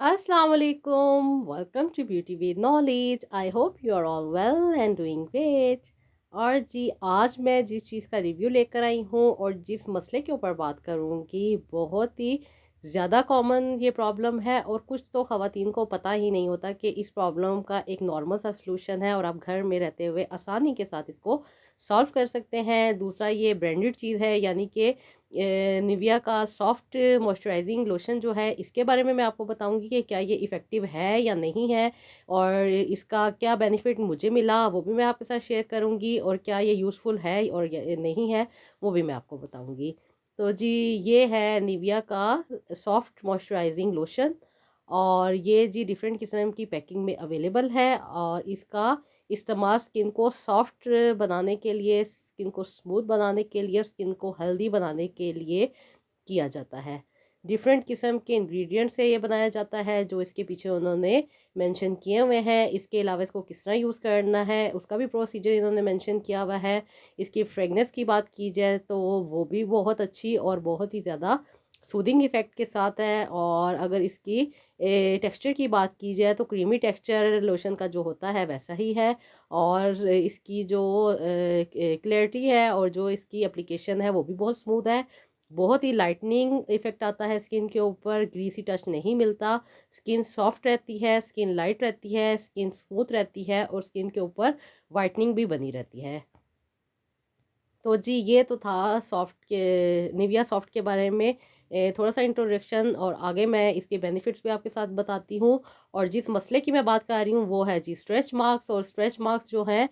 Assalamu alaikum. Welcome to Beauty with Knowledge. I hope you are all well and doing great. और जी आज मैं जिस चीज़ का review लेकर आई हूँ और जिस मसले के ऊपर बात करूँगी बहुत ही ज़्यादा कॉमन ये प्रॉब्लम है और कुछ तो ख़वातीन को पता ही नहीं होता कि इस प्रॉब्लम का एक नॉर्मल सा सलूशन है और आप घर में रहते हुए आसानी के साथ इसको सॉल्व कर सकते हैं। दूसरा ये ब्रांडेड चीज़ है यानी कि निविया का सॉफ्ट मॉइस्चराइजिंग लोशन जो है इसके बारे में मैं आपको बताऊंगी कि क्या ये इफ़ेक्टिव है या नहीं है और इसका क्या बेनिफिट मुझे मिला वो भी मैं आपके साथ शेयर करूंगी और क्या ये यूज़फुल है और नहीं है वो भी मैं आपको बताऊंगी। तो जी ये है निविया का सॉफ्ट मॉइस्चराइजिंग लोशन और ये जी डिफरेंट किस्म की पैकिंग में अवेलेबल है और इसका इस्तेमाल स्किन को सॉफ्ट बनाने के लिए, स्किन को स्मूथ बनाने के लिए, स्किन को हेल्दी बनाने के लिए किया जाता है। डिफरेंट किस्म के इंग्रेडिएंट से ये बनाया जाता है जो इसके पीछे उन्होंने मेंशन किए हुए हैं। इसके अलावा इसको किस तरह यूज़ करना है उसका भी प्रोसीजर इन्होंने मेंशन किया हुआ है। इसकी फ्रेगनेंस की बात की जाए तो वो भी बहुत अच्छी और बहुत ही ज़्यादा सूदिंग इफ़ेक्ट के साथ है। और अगर इसकी टेक्सचर की बात की जाए तो क्रीमी टेक्सचर लोशन का जो होता है वैसा ही है। और इसकी जो क्लैरिटी है और जो इसकी एप्लीकेशन है वो भी बहुत स्मूथ है। बहुत ही लाइटनिंग इफ़ेक्ट आता है स्किन के ऊपर, ग्रीसी टच नहीं मिलता। स्किन सॉफ्ट रहती है, स्किन लाइट रहती है, स्किन स्मूथ रहती है और स्किन के ऊपर वाइटनिंग भी बनी रहती है। तो जी ये तो था सॉफ्ट के निविया सॉफ्ट के बारे में थोड़ा सा इंट्रोडक्शन और आगे मैं इसके बेनिफिट्स भी आपके साथ बताती हूँ। और जिस मसले की मैं बात कर रही हूँ वो है जी स्ट्रेच मार्क्स। और स्ट्रेच मार्क्स जो हैं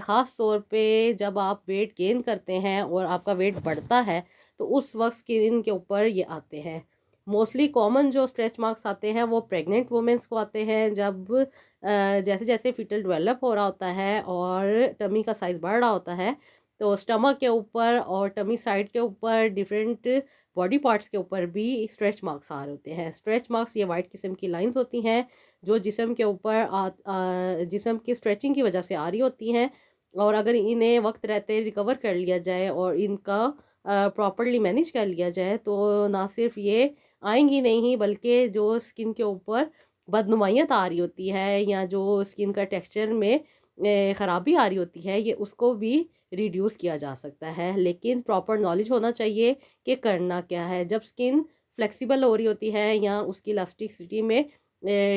ख़ास तौर पे जब आप वेट गेन करते हैं और आपका वेट बढ़ता है तो उस वक्त स्किन के ऊपर ये आते हैं। मोस्टली कॉमन जो स्ट्रेच मार्क्स आते हैं वो प्रेग्नेंट वुमेंस को आते हैं जब जैसे जैसे फिटल डेवलप हो रहा होता है और टमी का साइज़ बढ़ रहा होता है तो स्टमक के ऊपर और टमी साइड के ऊपर डिफरेंट बॉडी पार्ट्स के ऊपर भी स्ट्रेच मार्क्स आ रहे होते हैं। स्ट्रेच मार्क्स ये वाइट किस्म की लाइंस होती हैं जो जिस्म के ऊपर जिस्म की स्ट्रेचिंग की वजह से आ रही होती हैं। और अगर इन्हें वक्त रहते रिकवर कर लिया जाए और इनका प्रॉपरली मैनेज कर लिया जाए तो ना सिर्फ ये आएंगी नहीं बल्कि जो स्किन के ऊपर बदनुमाइयत आ रही होती है या जो स्किन का टेक्सचर में ख़राबी आ रही होती है ये उसको भी रिड्यूस किया जा सकता है। लेकिन प्रॉपर नॉलेज होना चाहिए कि करना क्या है। जब स्किन फ्लेक्सिबल हो रही होती है या उसकी इलास्टिसिटी में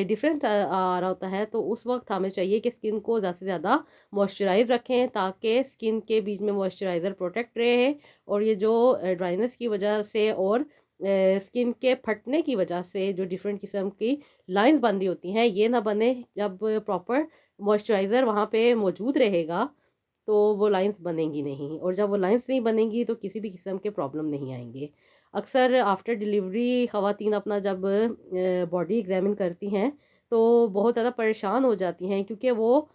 डिफरेंस आ रहा होता है तो उस वक्त हमें चाहिए कि स्किन को ज़्यादा से ज़्यादा मॉइस्चराइज रखें ताकि स्किन के बीच में मॉइस्चराइज़र प्रोटेक्ट रहे और ये जो ड्राइनेस की वजह से और स्किन के फटने की वजह से जो डिफरेंट किस्म की लाइंस बन रही होती हैं ये ना बने। जब प्रॉपर मॉइस्चराइज़र वहाँ पे मौजूद रहेगा तो वो लाइंस बनेंगी नहीं और जब वो लाइंस नहीं बनेंगी तो किसी भी किस्म के प्रॉब्लम नहीं आएंगे। अक्सर आफ्टर डिलीवरी ख़वातीन अपना जब बॉडी एग्जामिन करती हैं तो बहुत ज़्यादा परेशान हो जाती हैं क्योंकि वो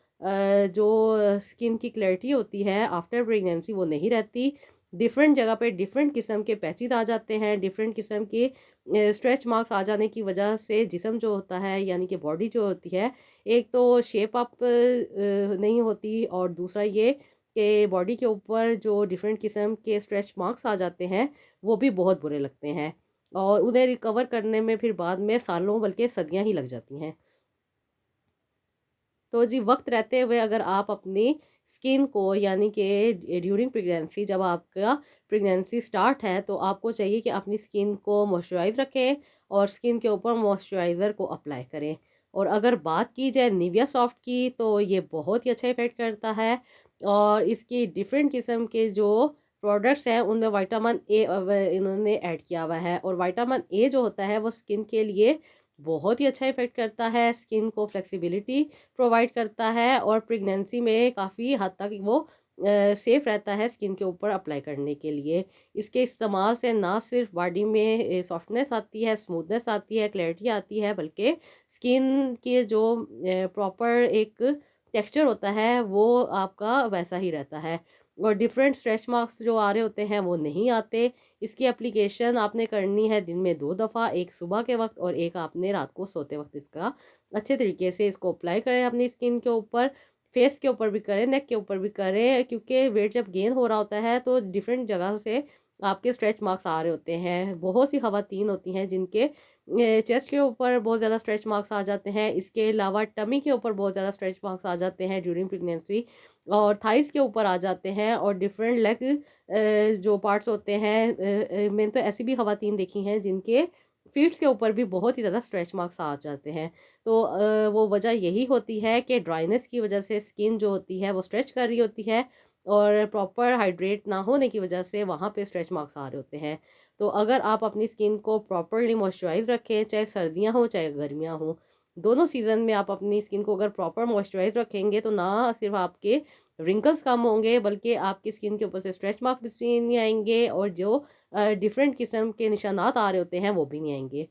जो स्किन की क्लैरिटी होती है आफ्टर प्रेगनेंसी वो नहीं रहती। डिफरेंट जगह पे डिफरेंट किस्म के पैचेस आ जाते हैं, डिफरेंट किस्म के स्ट्रेच मार्क्स आ जाने की वजह से जिस्म जो होता है यानी कि बॉडी जो होती है एक तो शेप अप नहीं होती और दूसरा ये कि बॉडी के ऊपर जो डिफरेंट किस्म के स्ट्रेच मार्क्स आ जाते हैं वो भी बहुत बुरे लगते हैं और उन्हें रिकवर करने में फिर बाद में सालों बल्कि सदियां ही लग जाती हैं। तो जी वक्त रहते हुए अगर आप अपनी स्किन को यानी कि ड्यूरिंग प्रेगनेंसी जब आपका प्रेगनेंसी स्टार्ट है तो आपको चाहिए कि अपनी स्किन को मॉइस्चराइज रखें और स्किन के ऊपर मॉइस्चराइज़र को अप्लाई करें। और अगर बात की जाए निविया सॉफ्ट की तो ये बहुत ही अच्छा इफेक्ट करता है और इसकी डिफरेंट किस्म के जो प्रोडक्ट्स हैं उनमें विटामिन ए इन्होंने ऐड किया हुआ है और विटामिन ए जो होता है वो स्किन के लिए बहुत ही अच्छा इफेक्ट करता है, स्किन को फ्लेक्सिबिलिटी प्रोवाइड करता है और प्रेगनेंसी में काफ़ी हद तक वो सेफ रहता है स्किन के ऊपर अप्लाई करने के लिए। इसके इस्तेमाल से ना सिर्फ बॉडी में सॉफ्टनेस आती है, स्मूथनेस आती है, क्लैरिटी आती है बल्कि स्किन के जो प्रॉपर एक टेक्सचर होता है वो आपका वैसा ही रहता है और डिफरेंट स्ट्रेच मार्क्स जो आ रहे होते हैं वो नहीं आते। इसकी एप्लीकेशन आपने करनी है दिन में 2 दफ़ा, एक सुबह के वक्त और एक आपने रात को सोते वक्त इसका अच्छे तरीके से इसको अप्लाई करें अपनी स्किन के ऊपर। फेस के ऊपर भी करें, नेक के ऊपर भी करें क्योंकि वेट जब गेन हो रहा होता है तो डिफरेंट जगह से आपके स्ट्रेच मार्क्स आ रहे होते हैं। बहुत सी ख़वातीन होती हैं जिनके चेस्ट के ऊपर बहुत ज़्यादा स्ट्रेच मार्क्स आ जाते हैं। इसके अलावा टमी के ऊपर बहुत ज़्यादा स्ट्रेच मार्क्स आ जाते हैं ड्यूरिंग प्रेगनेंसी, और थाइस के ऊपर आ जाते हैं, और डिफरेंट लेग जो पार्ट्स होते हैं, मैंने तो ऐसी भी ख़वातीन देखी हैं जिनके फीट्स के ऊपर भी बहुत ही ज़्यादा स्ट्रेच मार्क्स आ जाते हैं। तो वो वजह यही होती है कि ड्राइनेस की वजह से स्किन जो होती है वो स्ट्रेच कर रही होती है, और प्रॉपर हाइड्रेट ना होने की वजह से वहाँ पे स्ट्रेच मार्क्स आ रहे होते हैं। तो अगर आप अपनी स्किन को प्रॉपरली मॉइस्चराइज रखें, चाहे सर्दियाँ हों चाहे गर्मियाँ हों, दोनों सीज़न में आप अपनी स्किन को अगर प्रॉपर मॉइस्चराइज रखेंगे तो ना सिर्फ आपके रिंकल्स कम होंगे, बल्कि आपकी स्किन के ऊपर से स्ट्रेच मार्क भी नहीं आएंगे, और जो डिफरेंट किस्म के निशानात आ रहे होते हैं वो भी नहीं आएंगे।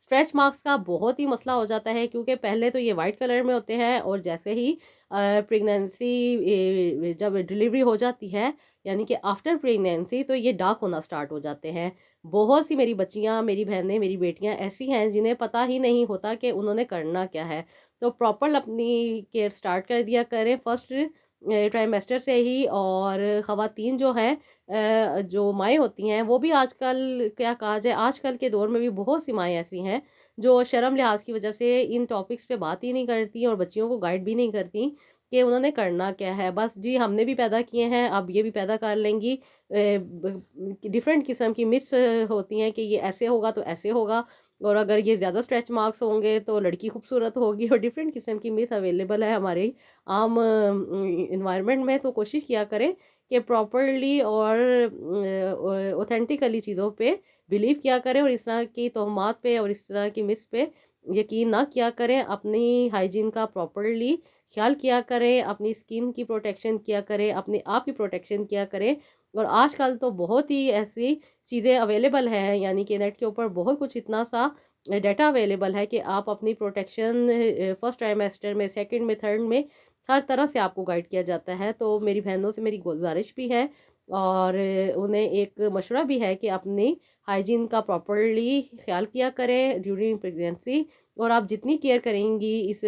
स्ट्रेच मार्क्स का बहुत ही मसला हो जाता है, क्योंकि पहले तो ये वाइट कलर में होते हैं, और जैसे ही प्रेगनेंसी जब डिलीवरी हो जाती है, यानी कि आफ्टर प्रेगनेंसी, तो ये डार्क होना स्टार्ट हो जाते हैं। बहुत सी मेरी बच्चियां, मेरी बहनें, मेरी बेटियां ऐसी हैं जिन्हें पता ही नहीं होता कि उन्होंने करना क्या है। तो प्रॉपर अपनी केयर स्टार्ट कर दिया करें फर्स्ट ट्राइमेस्टर से ही। और ख़वातीन जो हैं, जो माएँ होती हैं, वो भी आजकल क्या कहा जाए, आजकल के दौर में भी बहुत सी माएँ ऐसी हैं जो शर्म लिहाज की वजह से इन टॉपिक्स पे बात ही नहीं करती, और बच्चियों को गाइड भी नहीं करती कि उन्होंने करना क्या है। बस जी, हमने भी पैदा किए हैं, अब ये भी पैदा कर लेंगी। डिफरेंट किस्म की मिस होती हैं कि ये ऐसे होगा तो ऐसे होगा, और अगर ये ज़्यादा स्ट्रेच मार्क्स होंगे तो लड़की खूबसूरत होगी, और डिफरेंट किस्म की मिस अवेलेबल है हमारे आम इन्वायरमेंट में। तो कोशिश किया करें कि प्रॉपरली और ऑथेंटिकली चीज़ों पे बिलीव किया करें, और इस तरह की तोहमात पे और इस तरह की मिस पे यकीन ना किया करें। अपनी हाइजीन का प्रॉपरली ख्याल किया करें, अपनी स्किन की प्रोटेक्शन किया करें, अपने आप की प्रोटेक्शन किया करें। और आजकल तो बहुत ही ऐसी चीज़ें अवेलेबल हैं, यानी कि नेट के ऊपर बहुत कुछ इतना सा डाटा अवेलेबल है कि आप अपनी प्रोटेक्शन फर्स्ट ट्राइमेस्टर में, सेकंड में, थर्ड में, हर तरह से आपको गाइड किया जाता है। तो मेरी बहनों से मेरी गुजारिश भी है, और उन्हें एक मशवरा भी है कि अपनी हाइजीन का प्रॉपरली ख्याल किया करें ड्यूरिंग प्रेगनेंसी। और आप जितनी केयर करेंगी इस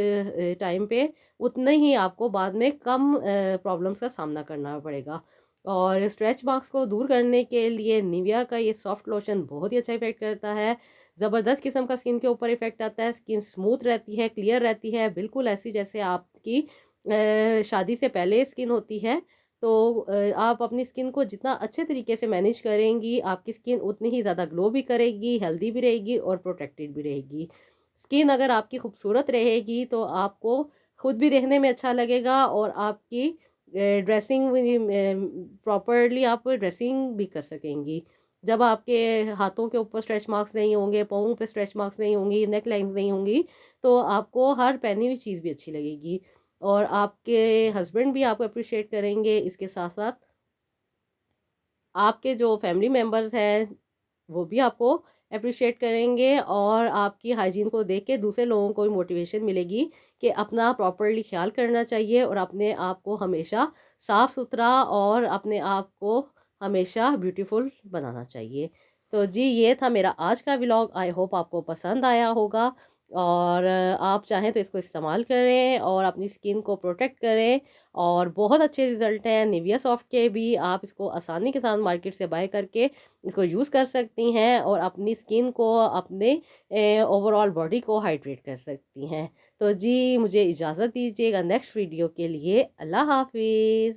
टाइम पे, उतने ही आपको बाद में कम प्रॉब्लम्स का सामना करना पड़ेगा। और स्ट्रेच मार्क्स को दूर करने के लिए निविया का ये सॉफ्ट लोशन बहुत ही अच्छा इफेक्ट करता है। ज़बरदस्त किस्म का स्किन के ऊपर इफेक्ट आता है, स्किन स्मूथ रहती है, क्लियर रहती है, बिल्कुल ऐसी जैसे आपकी शादी से पहले स्किन होती है। तो आप अपनी स्किन को जितना अच्छे तरीके से मैनेज करेंगी, आपकी स्किन उतनी ही ज़्यादा ग्लो भी करेगी, हेल्दी भी रहेगी, और प्रोटेक्टेड भी रहेगी। स्किन अगर आपकी खूबसूरत रहेगी तो आपको खुद भी देखने में अच्छा लगेगा, और आपकी ड्रेसिंग प्रॉपरली आप ड्रेसिंग भी कर सकेंगी। जब आपके हाथों के ऊपर स्ट्रेच मार्क्स नहीं होंगे, पाँवों पे स्ट्रेच मार्क्स नहीं होंगी, नेक लाइन्स नहीं होंगी, तो आपको हर पहनी हुई चीज़ भी अच्छी लगेगी, और आपके हस्बैंड भी आपको अप्रिशिएट करेंगे। इसके साथ-साथ आपके जो फैमिली मेंबर्स हैं, वो भी आपको अप्रिशिएट करेंगे, और आपकी हाइजीन को देख के दूसरे लोगों को भी मोटिवेशन मिलेगी कि अपना प्रॉपरली ख्याल करना चाहिए, और अपने आप को हमेशा साफ़ सुथरा और अपने आप को हमेशा ब्यूटीफुल बनाना चाहिए। तो जी, ये था मेरा आज का व्लॉग। आई होप आपको पसंद आया होगा, और आप चाहें तो इसको इस्तेमाल करें और अपनी स्किन को प्रोटेक्ट करें, और बहुत अच्छे रिज़ल्ट हैं निविया सॉफ्ट के भी। आप इसको आसानी के साथ मार्केट से बाय करके इसको यूज़ कर सकती हैं, और अपनी स्किन को, अपने ओवरऑल बॉडी को हाइड्रेट कर सकती हैं। तो जी, मुझे इजाज़त दीजिएगा नेक्स्ट वीडियो के लिए। अल्लाह हाफ़िज़।